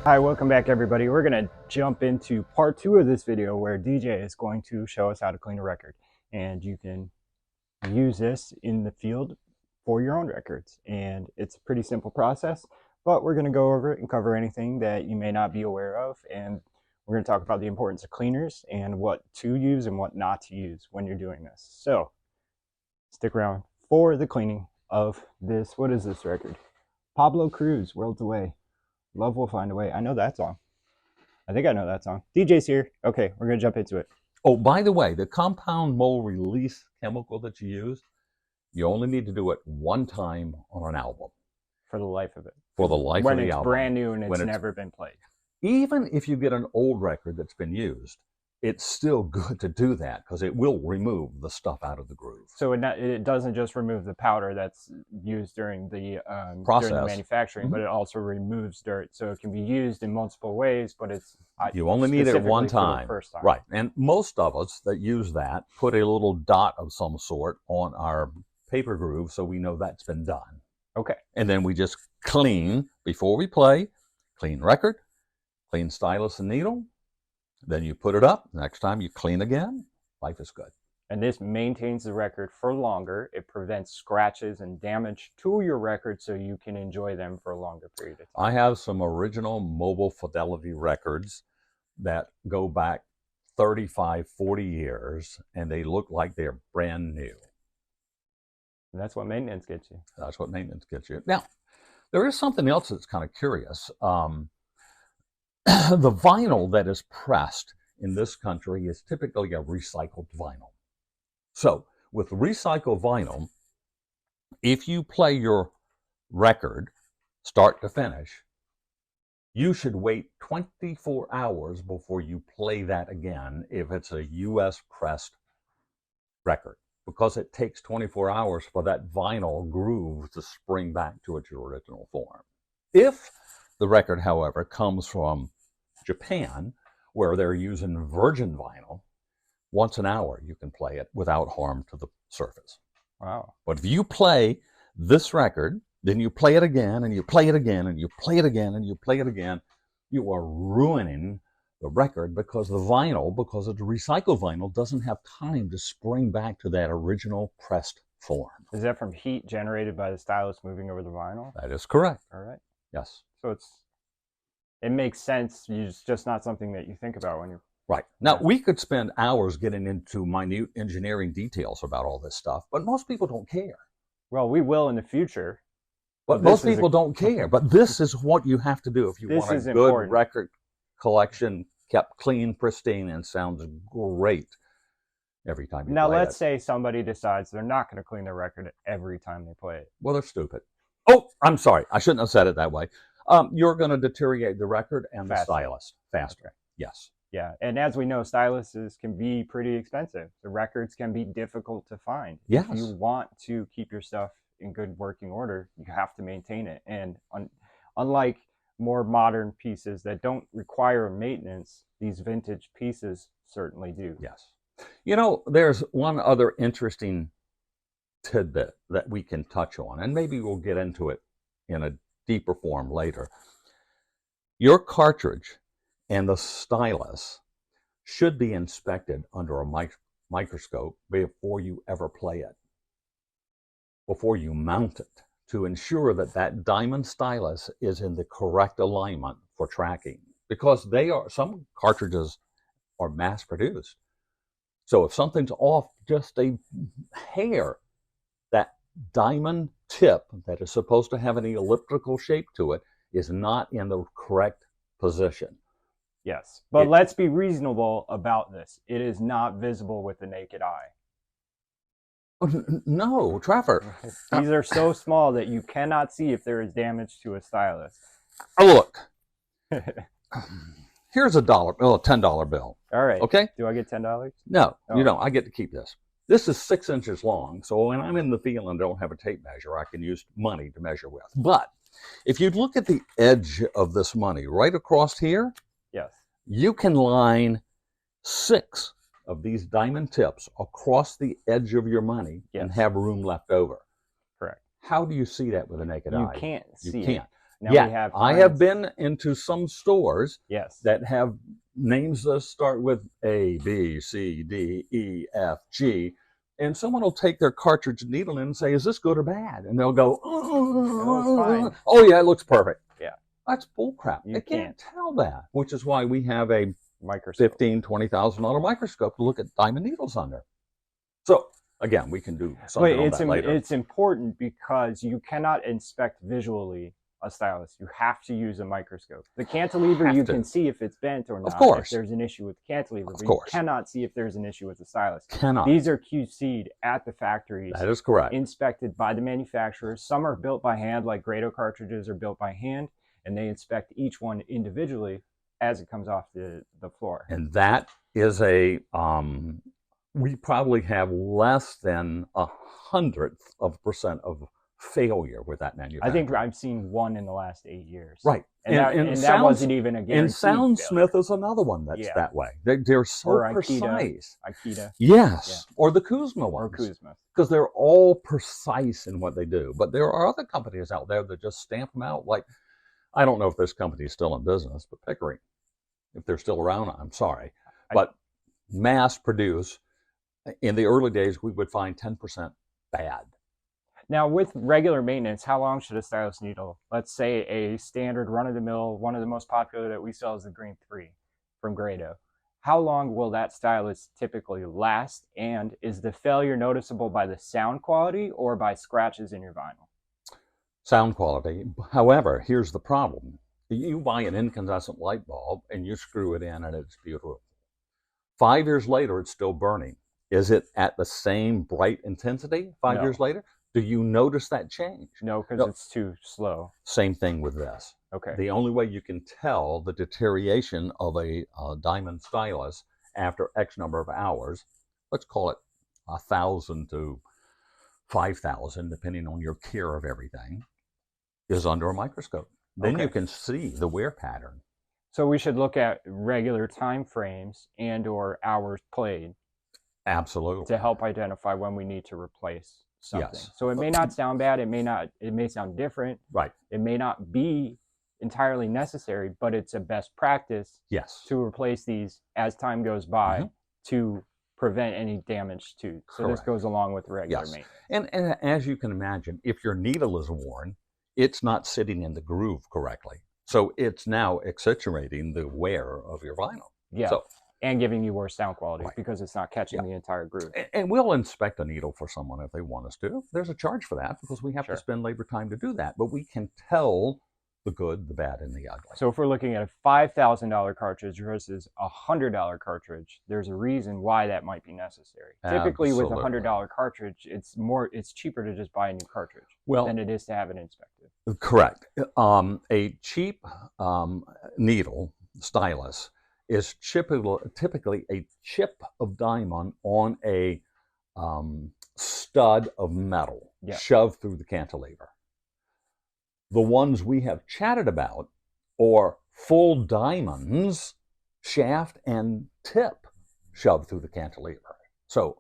Hi, welcome back everybody. We're going to jump into part 2 of this video where DJ is going to show us how to clean a record. And you can use this in the field for your own records. And it's a pretty simple process, but we're going to go over it and cover anything that you may not be aware of. And we're going to talk about the importance of cleaners and what to use and what not to use when you're doing this. So stick around for the cleaning of this. What is this record? Pablo Cruise, Worlds Away. Love Will Find a Way. I know that song. I think I know that song. DJ's here. Okay, we're going to jump into it. Oh, by the way, the compound mold release chemical that you use, you only need to do it one time on an album. For the life of it. For the life of the album. When it's brand new and it's never been played. Even if you get an old record that's been used, it's still good to do that because it will remove the stuff out of the groove. So it doesn't just remove the powder that's used during the process, during the manufacturing, but it also removes dirt. So it can be used in multiple ways, but it's you only need it one time. First time. Right. And most of us that use that put a little dot of some sort on our paper groove so we know that's been done. Okay. And then we just clean before we play, clean record, clean stylus and needle. Then you put it up. Next time you clean again. Life is good. And this maintains the record for longer. It prevents scratches and damage to your record so you can enjoy them for a longer period of time. I have some original Mobile Fidelity records that go back 35, 40 years, and they look like they're brand new. And that's what maintenance gets you. That's what maintenance gets you. Now, there is something else that's kind of curious. The vinyl that is pressed in this country is typically a recycled vinyl. So with recycled vinyl, if you play your record start to finish, you should wait 24 hours before you play that again if it's a US pressed record, because it takes 24 hours for that vinyl groove to spring back to its original form. If the record, however, comes from Japan, where they're using virgin vinyl, once an hour you can play it without harm to the surface. Wow. But if you play this record, then you play it again, and you play it again, and you play it again, and you play it again, you are ruining the record because the vinyl, because it's recycled vinyl, doesn't have time to spring back to that original pressed form. Is that from heat generated by the stylus moving over the vinyl? That is correct. All right. Yes. So it makes sense. It's just not something that you think about when you're... Right. Now, we could spend hours getting into minute engineering details about all this stuff, but most people don't care. Well, we will in the future. But most people don't care. But this is what you have to do if you want a good record collection kept clean, pristine, and sounds great every time you play it. Now, let's say somebody decides they're not going to clean their record every time they play it. Well, they're stupid. Oh, I'm sorry. I shouldn't have said it that way. You're going to deteriorate the record and the stylus faster. Okay. Yes. Yeah, and as we know, styluses can be pretty expensive. The records can be difficult to find. Yes. If you want to keep your stuff in good working order, you have to maintain it. And unlike more modern pieces that don't require maintenance, these vintage pieces certainly do. Yes. You know, there's one other interesting tidbit that we can touch on, and maybe we'll get into it in a deeper form later. Your cartridge and the stylus should be inspected under a microscope before you ever play it, before you mount it, to ensure that that diamond stylus is in the correct alignment for tracking, because some cartridges are mass produced. So if something's off just a hair, that diamond tip that is supposed to have an elliptical shape to it is not in the correct position. Yes, but let's be reasonable about this. It is not visible with the naked eye. No, Trevor. These are so small that you cannot see if there is damage to a stylus. Oh, look. Here's a $10 bill. All right. Okay? Do I get $10? No, you don't. I get to keep this. This is 6 inches long, so when I'm in the field and don't have a tape measure, I can use money to measure with. But if you look at the edge of this money right across here, yes, you can line 6 of these diamond tips across the edge of your money and have room left over. Correct. How do you see that with a naked eye? You can't see it. Now Yeah, we have I have Heinz. been into some stores Yes. that have names that start with A, B, C, D, E, F, G, and someone will take their cartridge needle in and say, "Is this good or bad?" And they'll go, it's fine. "Oh yeah, it looks perfect." Yeah. That's bullcrap. You They can't tell that, which is why we have a Microscope. $15,000, $20,000 microscope to look at diamond needles under. So again, we can do something on that later. It's important because you cannot inspect visually a stylus. You have to use a microscope. The cantilever, you can see if it's bent or not. Of course. If there's an issue with the cantilever, but course. you cannot see if there's an issue with the stylus. Cannot. These are QC'd at the factories. That is correct. Inspected by the manufacturers. Some are built by hand, like Grado cartridges are built by hand, and they inspect each one individually as it comes off the floor. And that is a, we probably have less than 0.01% of failure with that manufacturer. I think I've seen one in the last 8 years. Right. And that wasn't even a guaranteed And Soundsmith failure. is another one that's that way. They're so or precise. Akita. Yes. Yeah. Or the Kuzma ones. Or Kuzma. Because they're all precise in what they do. But there are other companies out there that just stamp them out. Like, I don't know if this company is still in business, but Pickering. If they're still around, I'm sorry. But mass produce, in the early days, we would find 10% bad. Now, with regular maintenance, how long should a stylus needle, let's say a standard run-of-the-mill, one of the most popular that we sell is the Green 3 from Grado. How long will that stylus typically last? And is the failure noticeable by the sound quality or by scratches in your vinyl? Sound quality. However, here's the problem. You buy an incandescent light bulb and you screw it in and it's beautiful. 5 years later, it's still burning. Is it at the same bright intensity 5 years later? Do you notice that change? No, because it's too slow. Same thing with this. Okay. The only way you can tell the deterioration of a diamond stylus after X number of hours, let's call it 1,000 to 5,000, depending on your care of everything, is under a microscope. Then you can see the wear pattern. So we should look at regular time frames and or hours played. Absolutely. To help identify when we need to replace something. Yes. So it may not sound bad, it may sound different. Right. It may not be entirely necessary, but it's a best practice to replace these as time goes by to prevent any damage to. So this goes along with regular maintenance. And as you can imagine, if your needle is worn, it's not sitting in the groove correctly. So it's now accentuating the wear of your vinyl. Yeah. So, and giving you worse sound quality because it's not catching the entire groove. And we'll inspect a needle for someone if they want us to. There's a charge for that because we have to spend labor time to do that. But we can tell the good, the bad, and the ugly. So if we're looking at a $5,000 cartridge versus a $100 cartridge, there's a reason why that might be necessary. Typically with a $100 cartridge, it's cheaper to just buy a new cartridge than it is to have it inspected. Correct. A cheap needle stylus is typically a chip of diamond on a stud of metal shoved through the cantilever. The ones we have chatted about are full diamonds, shaft and tip shoved through the cantilever. So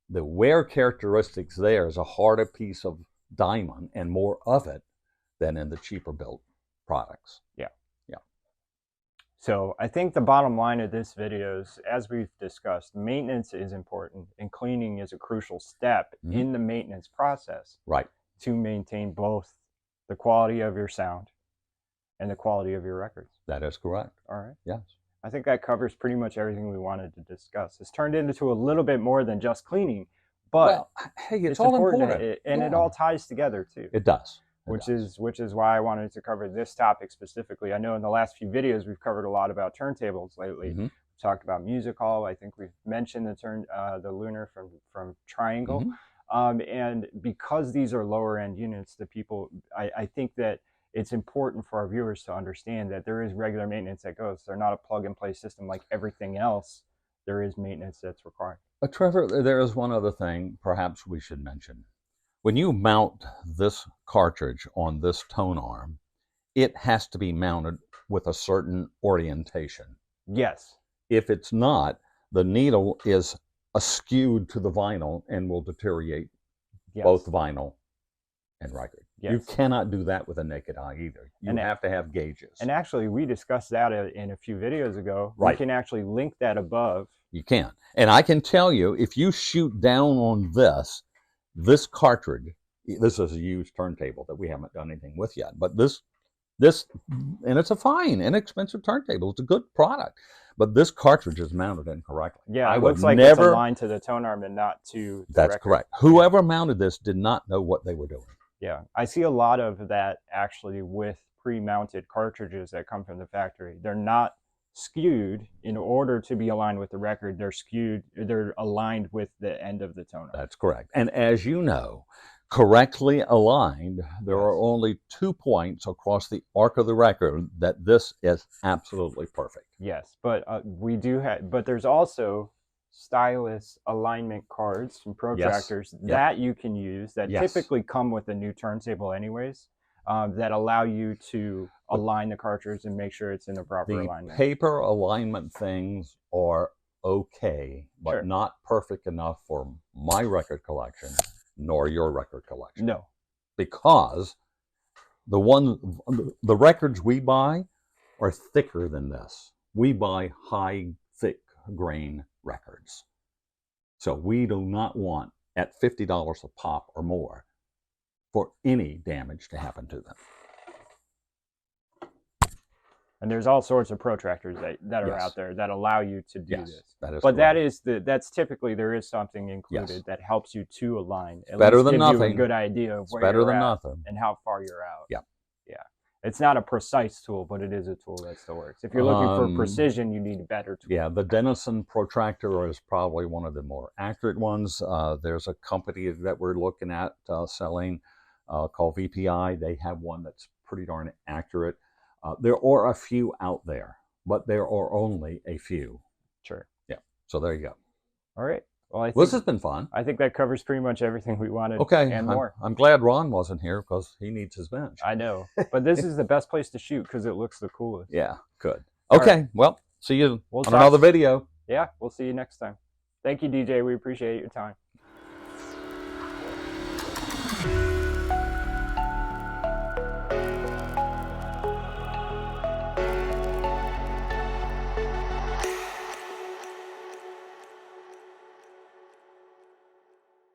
the wear characteristics there is a harder piece of diamond and more of it than in the cheaper built products. Yeah. So I think the bottom line of this video is, as we've discussed, maintenance is important and cleaning is a crucial step in the maintenance process. Right. To maintain both the quality of your sound and the quality of your records. That is correct. All right. Yes. I think that covers pretty much everything we wanted to discuss. It's turned into a little bit more than just cleaning, but hey, it's all important. And it all ties together too. It does. Which is why I wanted to cover this topic specifically. I know in the last few videos we've covered a lot about turntables lately. We talked about music hall. I think we've mentioned the Lunar from Triangle. And because these are lower end units, I think that it's important for our viewers to understand that there is regular maintenance that goes. They're not a plug and play system like everything else. There is maintenance that's required. Trevor, there is one other thing perhaps we should mention. When you mount this cartridge on this tone arm, it has to be mounted with a certain orientation. Yes. If it's not, the needle is askewed to the vinyl and will deteriorate both vinyl and record. Yes. You cannot do that with a naked eye either. You have to have gauges. And actually, we discussed that in a few videos ago. Right. We can actually link that above. You can. And I can tell you, if you shoot down on this cartridge, this is a used turntable that we haven't done anything with yet, but this, and it's a fine, inexpensive turntable. It's a good product, but this cartridge is mounted incorrectly. Yeah, it looks like it's aligned to the tone arm and not to the That's record. correct. Whoever mounted this did not know what they were doing. Yeah, I see a lot of that actually with pre-mounted cartridges that come from the factory. They're not skewed in order to be aligned with the record. They're aligned with the end of the tone arm. That's correct. And as you know, correctly aligned, there are only 2 points across the arc of the record that this is absolutely perfect. Yes, but but there's also stylus alignment cards and protractors that you can use that typically come with a new turntable anyways, that allow you to align the cartridge and make sure it's in the proper alignment. Paper alignment things are okay, but not perfect enough for my record collection nor your record collection. No. Because the records we buy are thicker than this. We buy high, thick grain records. So we do not want, at $50 a pop or more, for any damage to happen to them. And there's all sorts of protractors that are out there that allow you to do this. That is but correct. that's typically, there is something included that helps you to align. At better least than gives nothing. you a good idea of where better you're than at nothing. and how far you're out. Yeah. Yeah. It's not a precise tool, but it is a tool that still works. If you're looking for precision, you need a better tool. Yeah, the Denison protractor is probably one of the more accurate ones. There's a company that we're looking at selling called VPI. They have one that's pretty darn accurate. There are a few out there, but there are only a few. Sure. Yeah. So there you go. All right. Well, this has been fun. I think that covers pretty much everything we wanted. Okay. And more. I'm glad Ron wasn't here because he needs his bench. I know, but this is the best place to shoot because it looks the coolest. Yeah. Good. Okay. Right. Well, see you on another video. Yeah. We'll see you next time. Thank you, DJ. We appreciate your time.